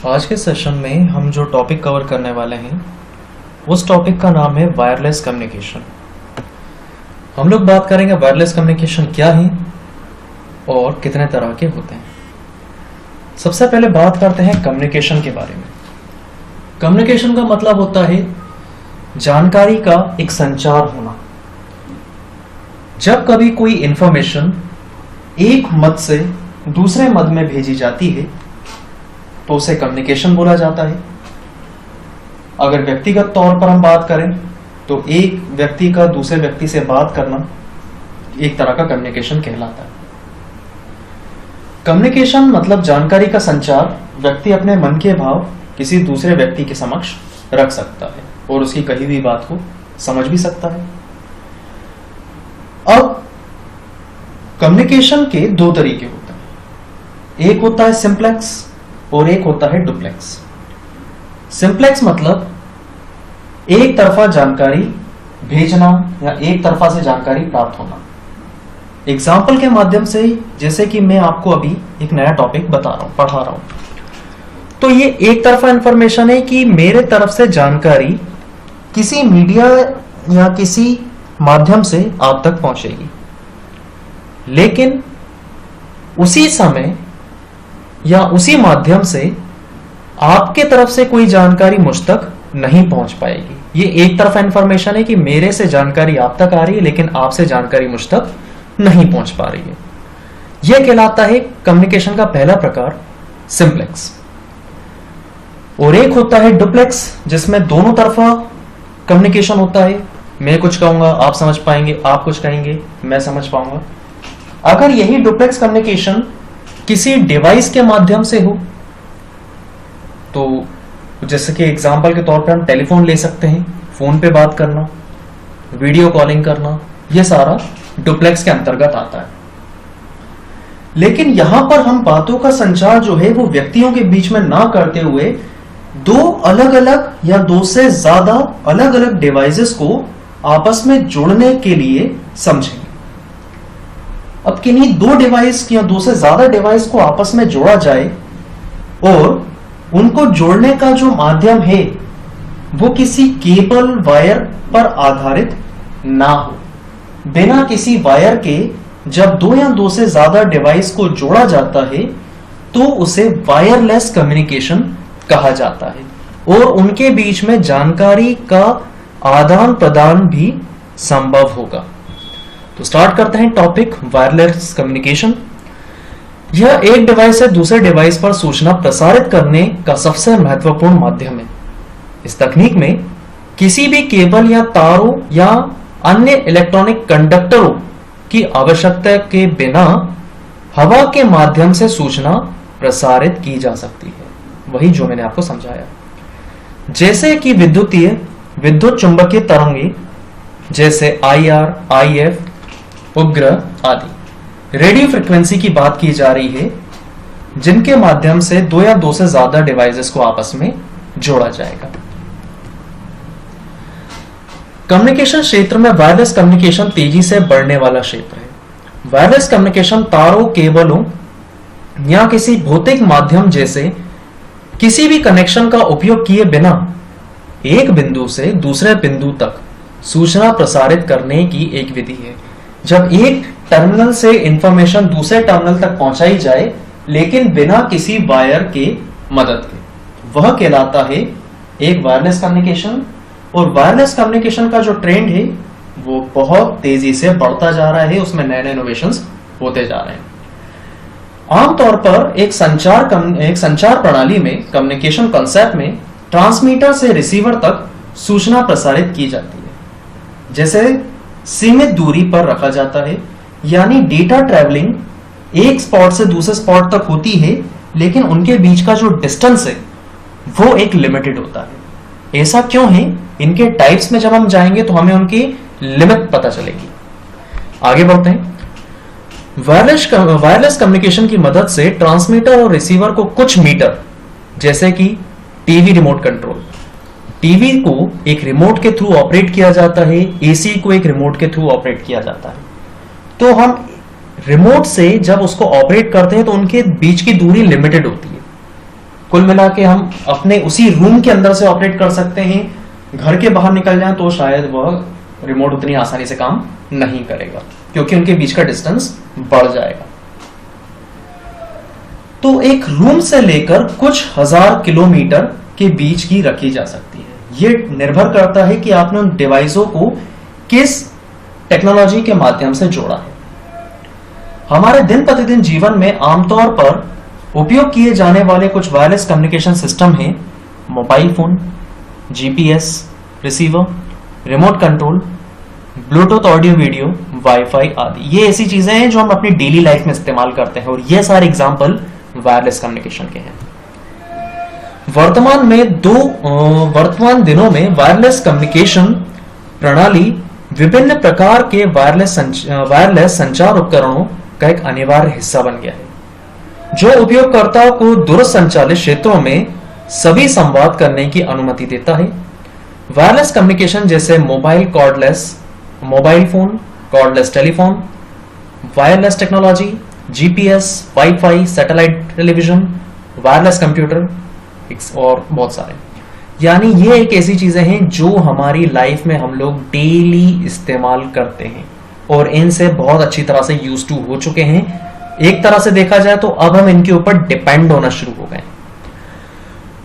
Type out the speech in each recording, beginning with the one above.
आज के सेशन में हम जो टॉपिक कवर करने वाले हैं उस टॉपिक का नाम है वायरलेस कम्युनिकेशन। हम लोग बात करेंगे वायरलेस कम्युनिकेशन क्या है और कितने तरह के होते हैं। सबसे पहले बात करते हैं कम्युनिकेशन के बारे में। कम्युनिकेशन का मतलब होता है जानकारी का एक संचार होना। जब कभी कोई इंफॉर्मेशन एक मद से दूसरे मद में भेजी जाती है तो उसे कम्युनिकेशन बोला जाता है। अगर व्यक्तिगत तौर पर हम बात करें तो एक व्यक्ति का दूसरे व्यक्ति से बात करना एक तरह का कम्युनिकेशन कहलाता है। कम्युनिकेशन मतलब जानकारी का संचार। व्यक्ति अपने मन के भाव किसी दूसरे व्यक्ति के समक्ष रख सकता है और उसकी कही हुई बात को समझ भी सकता है। अब कम्युनिकेशन के दो तरीके होते हैं, एक होता है सिंप्लेक्स और एक होता है डुप्लेक्स। सिंप्लेक्स मतलब एक तरफा जानकारी भेजना या एक तरफा से जानकारी प्राप्त होना। एग्जाम्पल के माध्यम से, जैसे कि मैं आपको अभी एक नया टॉपिक बता रहा हूं, पढ़ा रहा हूं, तो ये एक तरफा इंफॉर्मेशन है कि मेरे तरफ से जानकारी किसी मीडिया या किसी माध्यम से आप तक पहुंचेगी, लेकिन उसी समय या उसी माध्यम से आपके तरफ से कोई जानकारी मुझ तक नहीं पहुंच पाएगी। ये एक तरफा इंफॉर्मेशन है कि मेरे से जानकारी आप तक आ रही है लेकिन आपसे जानकारी मुझ तक नहीं पहुंच पा रही है। यह कहलाता है कम्युनिकेशन का पहला प्रकार सिंप्लेक्स। और एक होता है डुप्लेक्स जिसमें दोनों तरफा कम्युनिकेशन होता है। मैं कुछ कहूंगा आप समझ पाएंगे, आप कुछ कहेंगे मैं समझ पाऊंगा। अगर यही डुप्लेक्स कम्युनिकेशन किसी डिवाइस के माध्यम से हो तो जैसे कि एग्जांपल के तौर पर हम टेलीफोन ले सकते हैं, फोन पे बात करना, वीडियो कॉलिंग करना, यह सारा डुप्लेक्स के अंतर्गत आता है। लेकिन यहां पर हम बातों का संचार जो है वो व्यक्तियों के बीच में ना करते हुए दो अलग अलग या दो से ज्यादा अलग अलग डिवाइसेस को आपस में जोड़ने के लिए समझेंगे। अब किन्हीं दो डिवाइस या दो से ज्यादा डिवाइस को आपस में जोड़ा जाए और उनको जोड़ने का जो माध्यम है वो किसी केबल वायर पर आधारित ना हो। बिना किसी वायर के जब दो या दो से ज्यादा डिवाइस को जोड़ा जाता है तो उसे वायरलेस कम्युनिकेशन कहा जाता है और उनके बीच में जानकारी का आदान प्रदान भी संभव होगा। तो स्टार्ट करते हैं टॉपिक वायरलेस कम्युनिकेशन। यह एक डिवाइस से दूसरे डिवाइस पर सूचना प्रसारित करने का सबसे महत्वपूर्ण माध्यम है। इस तकनीक में किसी भी केबल या तारों या अन्य इलेक्ट्रॉनिक कंडक्टरों की आवश्यकता के बिना हवा के माध्यम से सूचना प्रसारित की जा सकती है। वही जो मैंने आपको समझाया, जैसे कि विद्युत चुंबकीय तरंगे जैसे IR, IF, उपग्रह आदि। रेडियो फ्रिक्वेंसी की बात की जा रही है जिनके माध्यम से दो या दो से ज्यादा डिवाइसेस को आपस में जोड़ा जाएगा। कम्युनिकेशन क्षेत्र में वायरलेस कम्युनिकेशन तेजी से बढ़ने वाला क्षेत्र है। वायरलेस कम्युनिकेशन तारों, केबलों या किसी भौतिक माध्यम जैसे किसी भी कनेक्शन का उपयोग किए बिना एक बिंदु से दूसरे बिंदु तक सूचना प्रसारित करने की एक विधि है। जब एक टर्मिनल से इंफॉर्मेशन दूसरे टर्मिनल तक पहुंचाई जाए लेकिन बिना किसी वायर के मदद के, वह कहलाता है एक वायरलेस कम्युनिकेशन। और वायरलेस कम्युनिकेशन का जो ट्रेंड है वो बहुत तेजी से बढ़ता जा रहा है, उसमें नए नए इनोवेशंस होते जा रहे हैं। आमतौर पर एक संचार प्रणाली में, कम्युनिकेशन कॉन्सेप्ट में, ट्रांसमीटर से रिसीवर तक सूचना प्रसारित की जाती है, जैसे सीमित दूरी पर रखा जाता है। यानी डेटा ट्रैवलिंग एक स्पॉट से दूसरे स्पॉट तक होती है लेकिन उनके बीच का जो डिस्टेंस है वो एक लिमिटेड होता है। ऐसा क्यों है, इनके टाइप्स में जब हम जाएंगे तो हमें उनकी लिमिट पता चलेगी। आगे बढ़ते हैं। वायरलेस कम्युनिकेशन की मदद से ट्रांसमीटर और रिसीवर को कुछ मीटर, जैसे कि टीवी रिमोट कंट्रोल, टीवी को एक रिमोट के थ्रू ऑपरेट किया जाता है, एसी को एक रिमोट के थ्रू ऑपरेट किया जाता है। तो हम रिमोट से जब उसको ऑपरेट करते हैं तो उनके बीच की दूरी लिमिटेड होती है। कुल मिला के हम अपने उसी रूम के अंदर से ऑपरेट कर सकते हैं। घर के बाहर निकल जाएं तो शायद वह रिमोट उतनी आसानी से काम नहीं करेगा, क्योंकि उनके बीच का डिस्टेंस बढ़ जाएगा। तो एक रूम से लेकर कुछ हजार किलोमीटर के बीच की रखी जा सकती है। यह निर्भर करता है कि आपने उन डिवाइसों को किस टेक्नोलॉजी के माध्यम से जोड़ा है। हमारे दिन प्रतिदिन जीवन में आमतौर पर उपयोग किए जाने वाले कुछ वायरलेस कम्युनिकेशन सिस्टम हैं mobile phone, GPS receiver, remote control, Bluetooth audio video, wifi आदि। ये ऐसी चीजें हैं जो हम अपनी डेली लाइफ में इस्तेमाल करते हैं और ये सारे एग्जाम्पल वायरलेस कम्युनिकेशन के हैं। वर्तमान दिनों में वायरलेस कम्युनिकेशन प्रणाली विभिन्न प्रकार के वायरलेस संचार उपकरणों का एक अनिवार्य हिस्सा बन गया है, जो उपयोगकर्ताओं को दूर संचालित क्षेत्रों में सभी संवाद करने की अनुमति देता है। वायरलेस कम्युनिकेशन जैसे mobile phone, cordless telephone, wireless technology, GPS, wifi, satellite television, wireless computer और बहुत सारे। यानी ये एक ऐसी चीजें हैं जो हमारी लाइफ में हम लोग डेली इस्तेमाल करते हैं और इनसे बहुत अच्छी तरह से यूज टू हो चुके हैं। एक तरह से देखा जाए तो अब हम इनके ऊपर डिपेंड होना शुरू हो गए।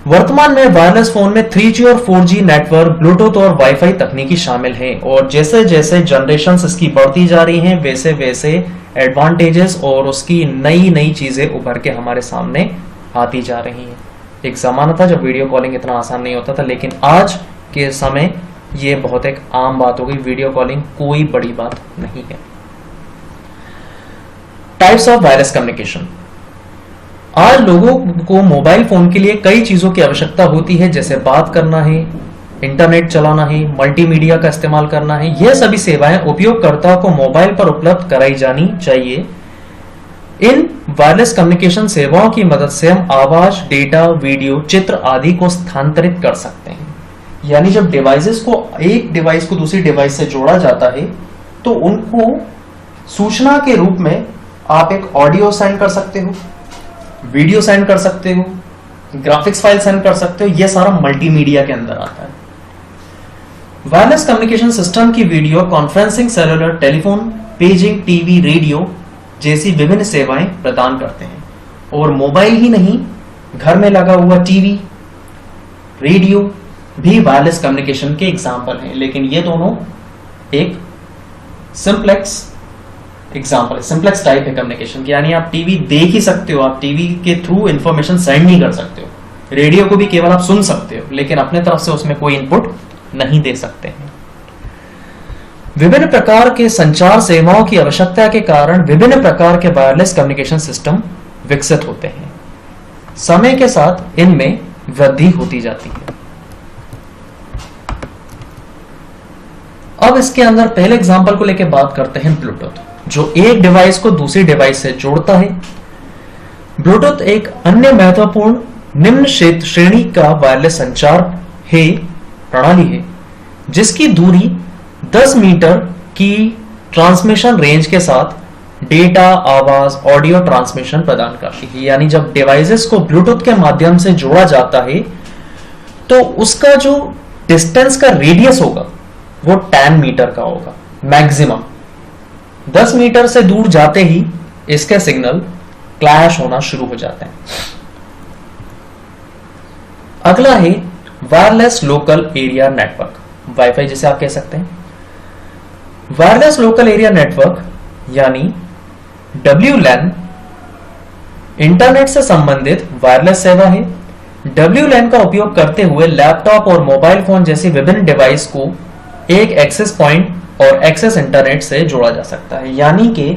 वर्तमान में वायरलेस फोन में 3G और 4G नेटवर्क, ब्लूटूथ और वाईफाई तकनीकी शामिल हैं और जैसे जैसे जनरेशंस इसकी बढ़ती जा रही हैं वैसे वैसे एडवांटेजेस और उसकी नई नई चीजें उभर के हमारे सामने आती जा रही हैं। एक जमाना था जब वीडियो कॉलिंग इतना आसान नहीं होता था, लेकिन आज के समय ये बहुत एक आम बात हो गई। वीडियो कॉलिंग कोई बड़ी बात नहीं है। Types of wireless communication. आज लोगों को मोबाइल फोन के लिए कई चीजों की आवश्यकता होती है, जैसे बात करना है, इंटरनेट चलाना है, मल्टीमीडिया का इस्तेमाल करना है। यह सभी सेवाएं उपयोगकर्ता को मोबाइल पर उपलब्ध कराई जानी चाहिए। इन वायरलेस कम्युनिकेशन सेवाओं की मदद से हम आवाज, डेटा, वीडियो, चित्र आदि को स्थानांतरित कर सकते हैं। यानी जब डिवाइसेस को एक डिवाइस को दूसरी डिवाइस से जोड़ा जाता है तो उनको सूचना के रूप में आप एक ऑडियो सेंड कर सकते हो, वीडियो सेंड कर सकते हो, ग्राफिक्स फाइल सेंड कर सकते हो। यह सारा मल्टीमीडिया के अंदर आता है। वायरलेस कम्युनिकेशन सिस्टम की video conferencing, cellular, telephone, paging, TV, radio जैसी विभिन्न सेवाएं प्रदान करते हैं। और मोबाइल ही नहीं, घर में लगा हुआ टीवी, रेडियो भी वायरलेस कम्युनिकेशन के एग्जाम्पल हैं। लेकिन ये दोनों एक सिंप्लेक्स एग्जाम्पल है, सिंप्लेक्स टाइप है कम्युनिकेशन की। यानी आप टीवी देख ही सकते हो, आप टीवी के थ्रू इंफॉर्मेशन सेंड नहीं कर सकते हो। रेडियो को भी केवल आप सुन सकते हो, लेकिन अपने तरफ से उसमें कोई इनपुट नहीं दे सकते हैं। विभिन्न प्रकार के संचार सेवाओं की आवश्यकता के कारण विभिन्न प्रकार के वायरलेस कम्युनिकेशन सिस्टम विकसित होते हैं। समय के साथ इनमें वृद्धि होती जाती है। अब इसके अंदर पहले एग्जांपल को लेकर बात करते हैं ब्लूटूथ, जो एक डिवाइस को दूसरी डिवाइस से जोड़ता है। ब्लूटूथ एक अन्य महत्वपूर्ण निम्न श्रेणी का वायरलेस संचार प्रणाली है, जिसकी दूरी 10 मीटर की ट्रांसमिशन रेंज के साथ डेटा, आवाज, ऑडियो ट्रांसमिशन प्रदान करती है। यानी जब डिवाइसेस को ब्लूटूथ के माध्यम से जोड़ा जाता है तो उसका जो डिस्टेंस का रेडियस होगा वो 10 मीटर का होगा मैक्सिमम। 10 मीटर से दूर जाते ही इसके सिग्नल क्लैश होना शुरू हो जाते हैं। अगला है wireless local area network, wifi जिसे आप कह सकते हैं। वायरलेस लोकल एरिया नेटवर्क यानी WLAN इंटरनेट से संबंधित वायरलेस सेवा है। WLAN का उपयोग करते हुए लैपटॉप और मोबाइल फोन जैसी विभिन्न डिवाइस को एक एक्सेस पॉइंट और एक्सेस इंटरनेट से जोड़ा जा सकता है। यानी कि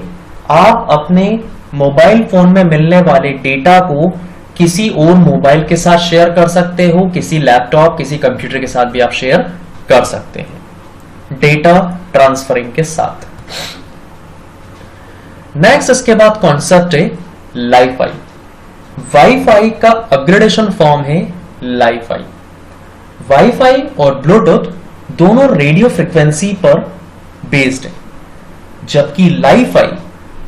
आप अपने मोबाइल फोन में मिलने वाले डेटा को किसी और मोबाइल के साथ शेयर कर सकते हो, किसी लैपटॉप, किसी कंप्यूटर के साथ भी आप शेयर कर सकते हैं डेटा ट्रांसफरिंग के साथ। नेक्स्ट इसके बाद कॉन्सेप्ट है लाईफाई। वाईफाई का अपग्रेडेशन फॉर्म है लाईफाई। वाईफाई और ब्लूटूथ दोनों रेडियो फ्रिक्वेंसी पर बेस्ड है, जबकि लाईफाई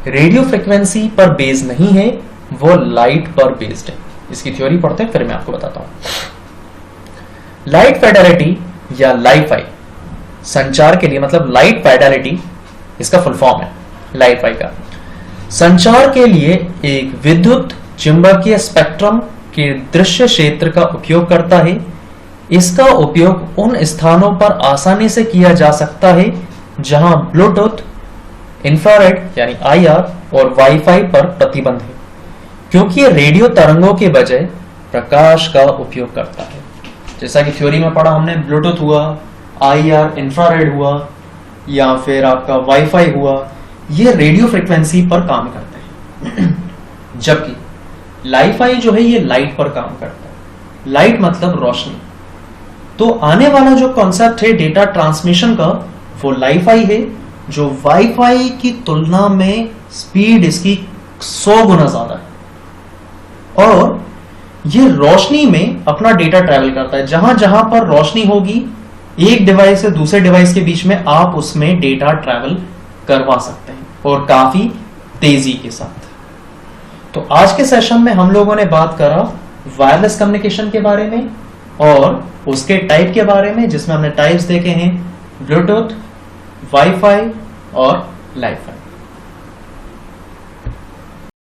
रेडियो फ्रिक्वेंसी पर बेस्ड नहीं है, वो लाइट पर बेस्ड है। इसकी थ्योरी पढ़ते हैं, फिर मैं आपको बताता हूं। लाइट फिडेलिटी या लाइफाई संचार के लिए, मतलब लाइट फिडेलिटी इसका फुल फॉर्म है लाइफाई का, संचार के लिए एक विद्युत चुंबकीय स्पेक्ट्रम के दृश्य क्षेत्र का उपयोग करता है। इसका उपयोग उन स्थानों पर आसानी से किया जा सकता है जहां ब्लूटूथ, इंफ्रारेड यानी आईआर और वाईफाई पर प्रतिबंध है, क्योंकि ये रेडियो तरंगों के बजाय प्रकाश का उपयोग करता है। जैसा कि थ्योरी में पढ़ा हमने, ब्लूटूथ हुआ, आईआर इंफ्रारेड हुआ, या फिर आपका वाईफाई हुआ, ये रेडियो फ्रिक्वेंसी पर काम करते हैं। जबकि लाइफाई जो है ये लाइट पर काम करता है। लाइट मतलब रोशनी। तो आने वाला जो कॉन्सेप्ट है डेटा ट्रांसमिशन का, वो लाइफाई है, जो वाईफाई की तुलना में स्पीड इसकी 100 गुना ज्यादा है, और ये रोशनी में अपना डेटा ट्रैवल करता है। जहां जहां पर रोशनी होगी, एक डिवाइस से दूसरे डिवाइस के बीच में आप उसमें डेटा ट्रैवल करवा सकते हैं, और काफी तेजी के साथ। तो आज के सेशन में हम लोगों ने बात करा वायरलेस कम्युनिकेशन के बारे में और उसके टाइप के बारे में, जिसमें हमने टाइप्स देखे हैं ब्लूटूथ, वाईफाई और लाइफाई।